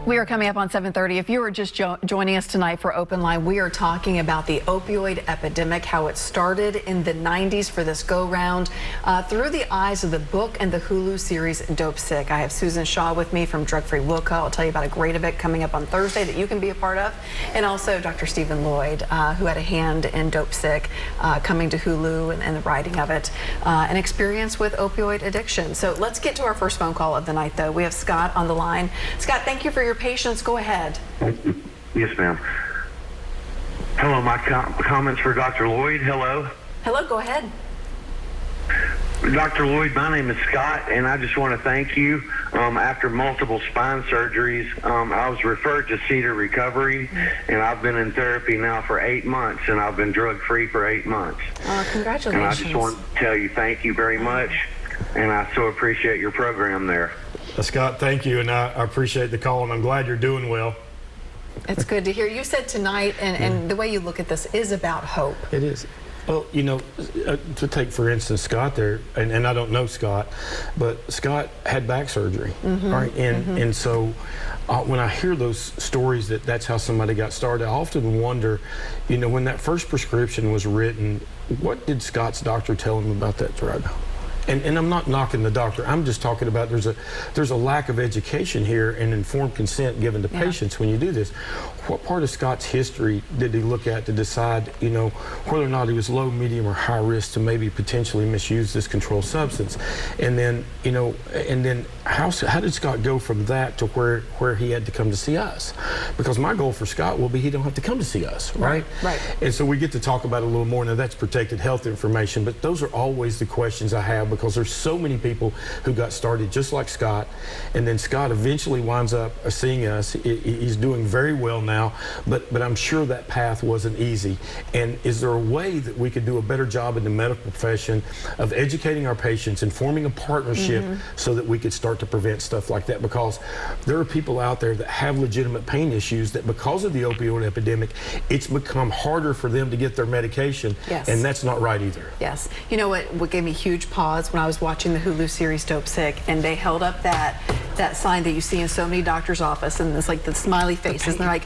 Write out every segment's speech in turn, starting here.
We are coming up on 7:30. If you are just joining us tonight for Open Line, we are talking about the opioid epidemic, how it started in the 90s for this go-round through the eyes of the book and the Hulu series Dopesick. I have Susan Shaw with me from Drug Free Wilco. I'll tell you about a great event coming up on Thursday that you can be a part of. And also Dr. Stephen Loyd, who had a hand in Dopesick coming to Hulu and the writing of it, an experience with opioid addiction. So let's get to our first phone call of the night, though. We have Scott on the line. Scott, thank you for your patience. Go ahead. Yes, ma'am. Hello, my comments for Dr. Loyd. Hello. Hello, go ahead. Dr. Loyd, my name is Scott, and I just want to thank you. After multiple spine surgeries, I was referred to Cedar Recovery, and I've been in therapy now for 8 months, and I've been drug-free for 8 months. Congratulations. And I just want to tell you thank you very much, and I so appreciate your program there. Scott, thank you, and I appreciate the call, and I'm glad you're doing well. It's good to hear. You said tonight, and the way you look at this is about hope. It is. Well, you know, to take, for instance, Scott there, and I don't know Scott, but Scott had back surgery, right? And so when I hear those stories that's how somebody got started, I often wonder, you know, when that first prescription was written, what did Scott's doctor tell him about that drug? And I'm not knocking the doctor. I'm just talking about there's a lack of education here and informed consent given to patients when you do this. What part of Scott's history did he look at to decide, you know, whether or not he was low, medium, or high risk to maybe potentially misuse this controlled substance? And then, you know, and then how did Scott go from that to where he had to come to see us? Because my goal for Scott will be he don't have to come to see us, right? Right. And so we get to talk about it a little more. Now that's protected health information, but those are always the questions I have, because there's so many people who got started just like Scott, and then Scott eventually winds up seeing us. He's doing very well now, but I'm sure that path wasn't easy. And is there a way that we could do a better job in the medical profession of educating our patients and forming a partnership so that we could start to prevent stuff like that? Because there are people out there that have legitimate pain issues that because of the opioid epidemic, it's become harder for them to get their medication, and that's not right either. Yes. You know what gave me huge pause when I was watching the Hulu series Dopesick, and they held up that sign that you see in so many doctors' office, and it's like the smiley faces, and they're like,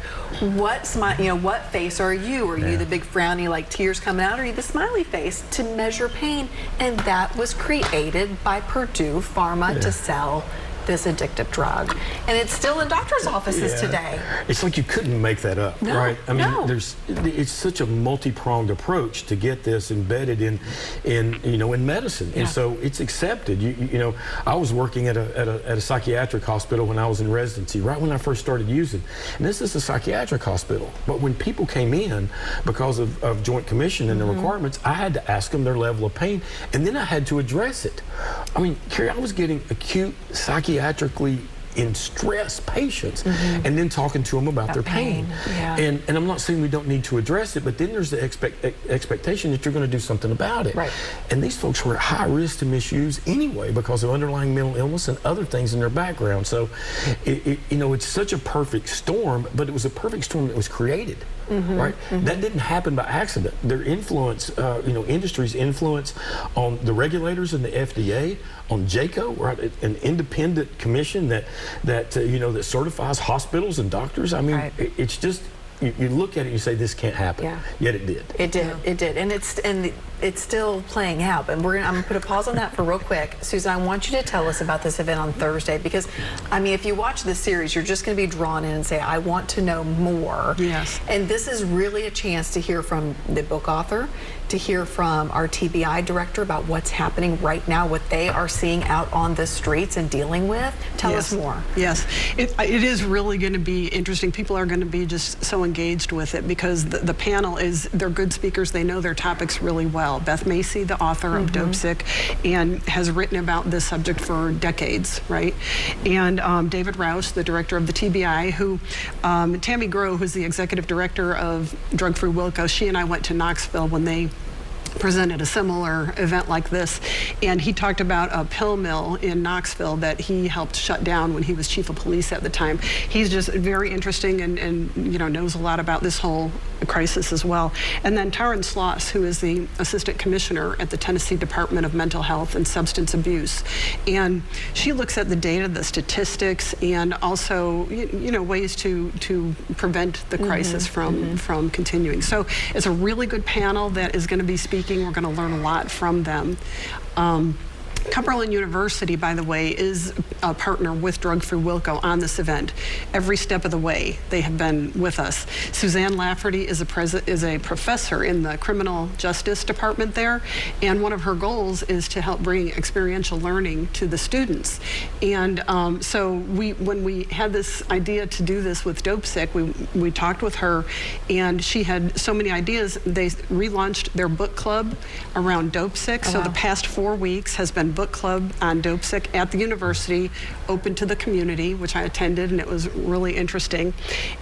what smile, you know, what face are you? Are you the big frowny, like tears coming out, or are you the smiley face to measure pain? And that was created by Purdue Pharma to sell this addictive drug, and it's still in doctors' offices today. It's like you couldn't make that up, right? I mean, it's such a multi-pronged approach to get this embedded in you know, in medicine, and so it's accepted. You know, I was working at a psychiatric hospital when I was in residency, right when I first started using, and this is a psychiatric hospital. But when people came in because of Joint Commission and the requirements, I had to ask them their level of pain, and then I had to address it. I mean, Carrie, I was getting acute psychiatrically in stress patients and then talking to them about their pain. And I'm not saying we don't need to address it, but then there's the expectation that you're going to do something about it. And these folks were at high risk to misuse anyway because of underlying mental illness and other things in their background. So, you know, it's such a perfect storm, but it was a perfect storm that was created. Right? That didn't happen by accident. Their influence, you know, industry's influence on the regulators and the FDA, on JACO, right, an independent commission that you know, that certifies hospitals and doctors. I mean, it's just, you look at it and you say this can't happen. Yet it did. It did. It did, and it's still playing out. And I'm gonna put a pause on that for real quick. Susan, I want you to tell us about this event on Thursday, because I mean, if you watch this series, you're just going to be drawn in and say, I want to know more. And this is really a chance to hear from the book author, to hear from our TBI director about what's happening right now, what they are seeing out on the streets and dealing with. Tell us more. It is really going to be interesting. People are going to be just so engaged with it because the panel they're good speakers. They know their topics really well. Beth Macy, the author of Dopesick, and has written about this subject for decades, right? And David Rouse, the director of the TBI, who, Tammy Groh, who's the executive director of Drug Free Wilco, she and I went to Knoxville when they presented a similar event like this, and he talked about a pill mill in Knoxville that he helped shut down when he was chief of police at the time. He's just very interesting and you know, knows a lot about this whole crisis as well. And then Taryn Sloss, who is the assistant commissioner at the Tennessee Department of Mental Health and Substance Abuse, and she looks at the data, the statistics, and also you know, ways to prevent the crisis from continuing. So it's a really good panel that is going to be speaking. We're going to learn a lot from them. Cumberland University, by the way, is a partner with Drug Free Wilco on this event. Every step of the way, they have been with us. Suzanne Lafferty is a professor in the criminal justice department there, and one of her goals is to help bring experiential learning to the students. And so when we had this idea to do this with Dopesick, we talked with her, and she had so many ideas. They relaunched their book club around Dopesick. Oh, so wow. the past 4 weeks has been book club on Dopesick at the university, open to the community, which I attended, and it was really interesting.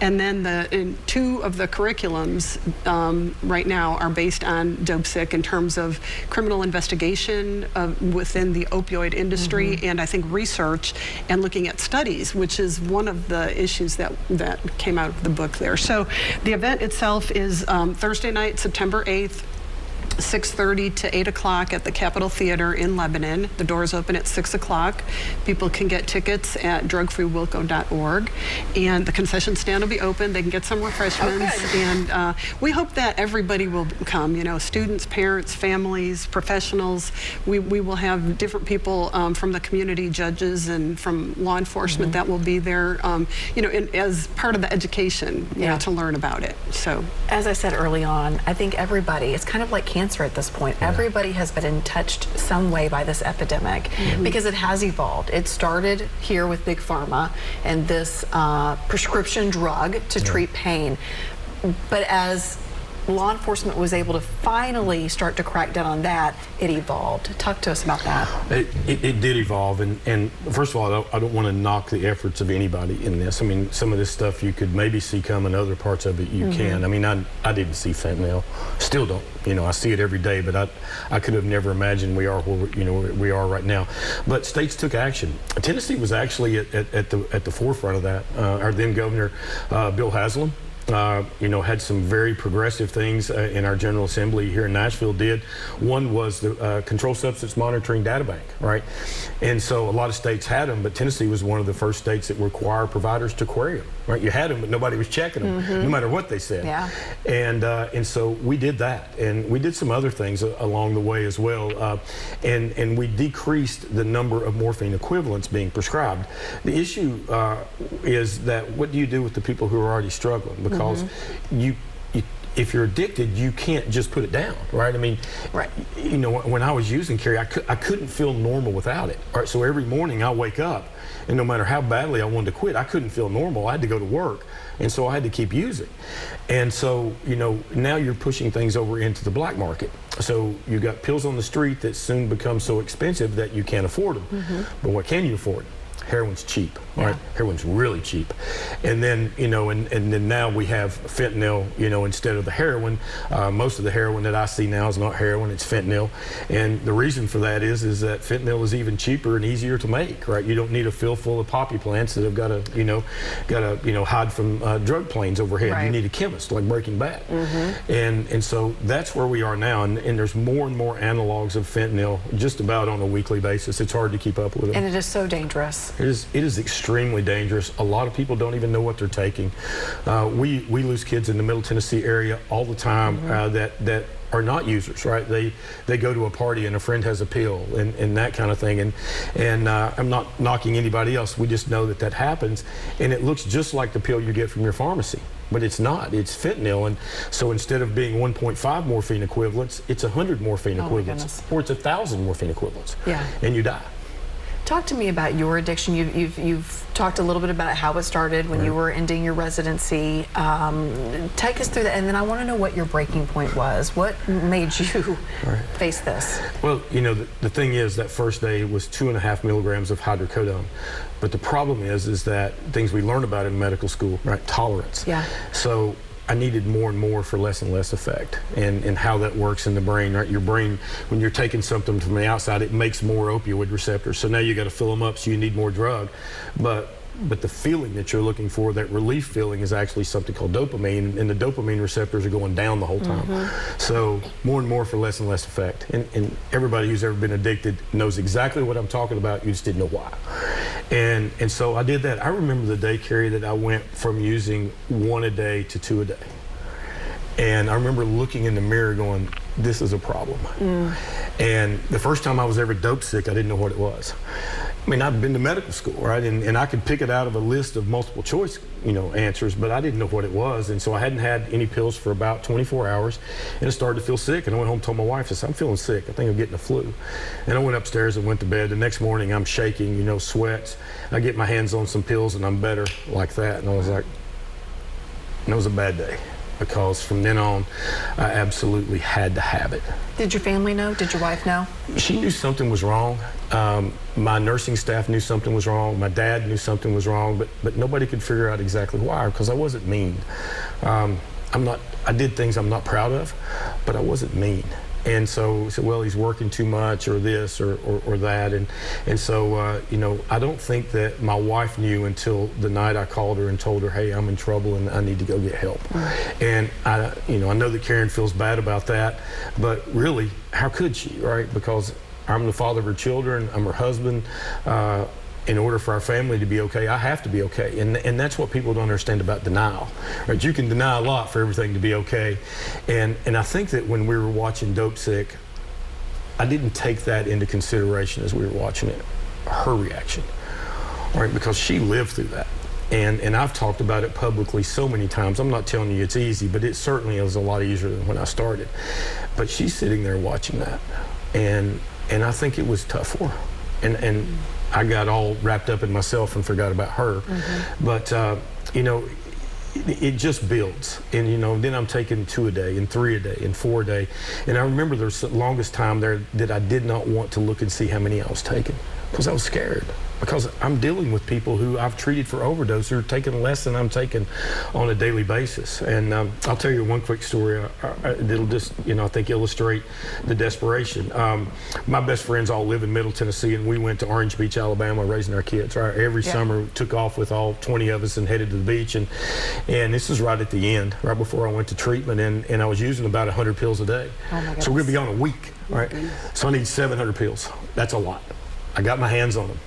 And then two of the curriculums right now are based on Dopesick in terms of criminal investigation within the opioid industry, and I think research and looking at studies, which is one of the issues that came out of the book there. So the event itself is Thursday night, September 8th, 6:30 to 8 o'clock at the Capitol Theater in Lebanon. The doors open at 6 o'clock. People can get tickets at drugfreewilco.org, and the concession stand will be open. They can get some refreshments, and we hope that everybody will come, you know, students, parents, families, professionals. We will have different people from the community, judges, and from law enforcement that will be there, you know, as part of the education, you know, to learn about it. So, as I said early on, I think everybody, it's kind of like cancer at this point. Everybody has been touched some way by this epidemic because it has evolved. It started here with Big Pharma and this prescription drug to treat pain. But as law enforcement was able to finally start to crack down on that, it evolved. Talk to us about that. It did evolve, and first of all, I don't want to knock the efforts of anybody in this. I mean, some of this stuff you could maybe see coming, other parts of it you can. I mean, I didn't see fentanyl, still don't. You know, I see it every day, but I could have never imagined we are where we are right now. But states took action. Tennessee was actually at the forefront of that. Our then governor, Bill Haslam, you know, had some very progressive things in our General Assembly here in Nashville did. One was the Controlled Substance Monitoring Data Bank, right? And so a lot of states had them, but Tennessee was one of the first states that required providers to query them, right? You had them, but nobody was checking them, no matter what they said. Yeah. And so we did that, and we did some other things along the way as well, and we decreased the number of morphine equivalents being prescribed. The issue is that what do you do with the people who are already struggling? Because if you're addicted, you can't just put it down, right? I mean, you know, when I was using Carrie, I couldn't feel normal without it. Right? So every morning I wake up, and no matter how badly I wanted to quit, I couldn't feel normal. I had to go to work, and so I had to keep using. And so, you know, now you're pushing things over into the black market. So you got pills on the street that soon become so expensive that you can't afford them. But what can you afford? Heroin's cheap, right? Heroin's really cheap. And then, you know, and then now we have fentanyl, you know, instead of the heroin. Most of the heroin that I see now is not heroin, it's fentanyl. And the reason for that is that fentanyl is even cheaper and easier to make, right? You don't need a field full of poppy plants that have got to hide from drug planes overhead. You need a chemist like Breaking Bad. And so that's where we are now. And there's more and more analogs of fentanyl just about on a weekly basis. It's hard to keep up with it. And it is so dangerous. It is extremely dangerous. A lot of people don't even know what they're taking. We lose kids in the Middle Tennessee area all the time that are not users, right? They go to a party and a friend has a pill and that kind of thing. And I'm not knocking anybody else. We just know that happens. And it looks just like the pill you get from your pharmacy. But it's not. It's fentanyl. And so instead of being 1.5 morphine equivalents, it's 100 morphine equivalents. Or it's 1,000 morphine equivalents. Yeah. And you die. Talk to me about your addiction. You've talked a little bit about how it started when you were ending your residency. Take us through that, and then I want to know what your breaking point was. What made you face this? Well, you know, the thing is that first day was 2.5 milligrams of hydrocodone. But the problem is that things we learn about in medical school, right? Tolerance. Yeah. So I needed more and more for less and less effect, and how that works in the brain, right? Your brain, when you're taking something from the outside, it makes more opioid receptors. So now you got to fill them up, so you need more drug. But the feeling that you're looking for, that relief feeling, is actually something called dopamine, and the dopamine receptors are going down the whole time. So more and more for less and less effect. And everybody who's ever been addicted knows exactly what I'm talking about. You just didn't know why. And so I did that. I remember the day, Carrie, that I went from using 1 a day to 2 a day. And I remember looking in the mirror going, this is a problem. And the first time I was ever dope sick, I didn't know what it was. I mean, I've been to medical school, right? And I could pick it out of a list of multiple choice, answers, but I didn't know what it was. And so I hadn't had any pills for about 24 hours, and I started to feel sick. And I went home and told my wife, I said, I'm feeling sick. I think I'm getting the flu. And I went upstairs and went to bed. The next morning, I'm shaking, sweats. I get my hands on some pills, and I'm better like that. And I was like, and it was a bad day, because from then on, I absolutely had to have it. Did your family know? Did your wife know? She knew something was wrong. My nursing staff knew something was wrong. My dad knew something was wrong, but nobody could figure out exactly why, because I wasn't mean. I did things I'm not proud of, but I wasn't mean. And so, well, he's working too much, or this, or that. And so, I don't think that my wife knew until the night I called her and told her, hey, I'm in trouble and I need to go get help. And I know that Karen feels bad about that, but really, how could she, right? Because I'm the father of her children, I'm her husband. In order for our family to be okay, I have to be okay. And that's what people don't understand about denial, right? You can deny a lot for everything to be okay. And I think that when we were watching Dopesick, I didn't take that into consideration as we were watching it, her reaction, right? Because she lived through that. And I've talked about it publicly so many times. I'm not telling you it's easy, but it certainly is a lot easier than when I started. But she's sitting there watching that. And I think it was tough for her. And I got all wrapped up in myself and forgot about her. But, it just builds. And, then I'm taking 2 a day and 3 a day and 4 a day. And I remember there's the longest time there that I did not want to look and see how many I was taking, because I was scared. Because I'm dealing with people who I've treated for overdose who are taking less than I'm taking on a daily basis. And I'll tell you one quick story that'll just, I think illustrate the desperation. My best friends all live in Middle Tennessee, and we went to Orange Beach, Alabama, raising our kids. Right? Every summer, took off with all 20 of us and headed to the beach. And this is right at the end, right before I went to treatment, and I was using about 100 pills a day. Oh my goodness. So we're gonna be on a week, right? So I need 700 pills. That's a lot. I got my hands on them.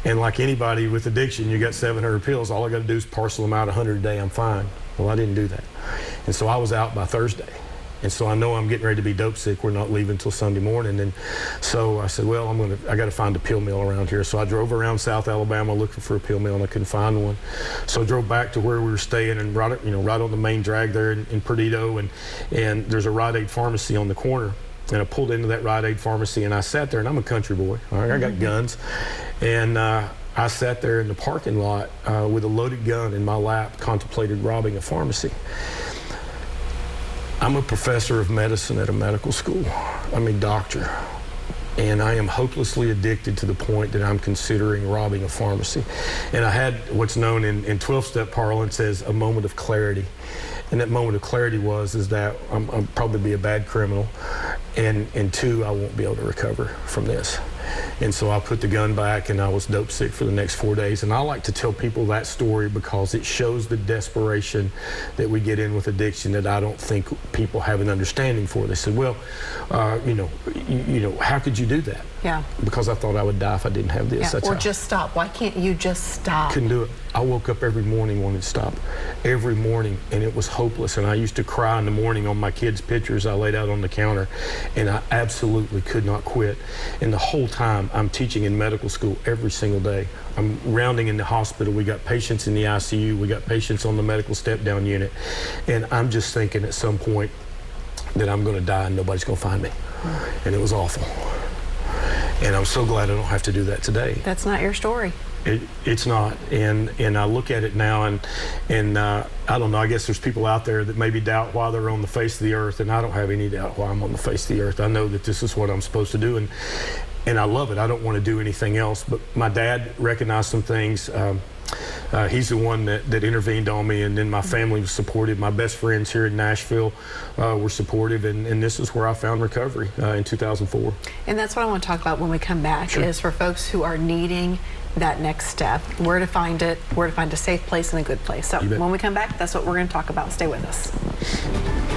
And like anybody with addiction, you got 700 pills. All I got to do is parcel them out 100 a day. I'm fine. Well, I didn't do that. And so I was out by Thursday. And so I know I'm getting ready to be dope sick. We're not leaving until Sunday morning. And so I said, well, I got to find a pill mill around here. So I drove around South Alabama looking for a pill mill, and I couldn't find one. So I drove back to where we were staying, and right on the main drag there in Perdido, and there's a Rite Aid pharmacy on the corner. And I pulled into that Rite Aid pharmacy, and I sat there, and I'm a country boy. All right, I got guns. And I sat there in the parking lot with a loaded gun in my lap, contemplated robbing a pharmacy. I'm a professor of medicine at a medical school. I'm a doctor. And I am hopelessly addicted to the point that I'm considering robbing a pharmacy. And I had what's known in 12-step parlance as a moment of clarity. And that moment of clarity is that I'll probably be a bad criminal, and 2, I won't be able to recover from this. And so I put the gun back, and I was dope sick for the next 4 days. And I like to tell people that story because it shows the desperation that we get in with addiction that I don't think people have an understanding for. They said, well, how could you do that? Yeah. Because I thought I would die if I didn't have this. Yeah. That's or how. Just stop. Why can't you just stop? Couldn't do it. I woke up every morning wanting to stop. Every morning, and it was hopeless. And I used to cry in the morning on my kids' pictures I laid out on the counter, and I absolutely could not quit. And the whole time, I'm teaching in medical school every single day. I'm rounding in the hospital. We got patients in the ICU. We got patients on the medical step-down unit. And I'm just thinking at some point that I'm going to die and nobody's going to find me. And it was awful. And I'm so glad I don't have to do that today. That's not your story. It's not, and I look at it now, and I don't know, I guess there's people out there that maybe doubt why they're on the face of the earth, and I don't have any doubt why I'm on the face of the earth. I know that this is what I'm supposed to do, and I love it. I don't want to do anything else, but my dad recognized some things. he's the one that intervened on me, and then my family was supportive. My best friends here in Nashville were supportive, and this is where I found recovery in 2004. And that's what I want to talk about when we come back, is for folks who are needing that next step, where to find it, where to find a safe place and a good place. So when we come back, that's what we're going to talk about. Stay with us.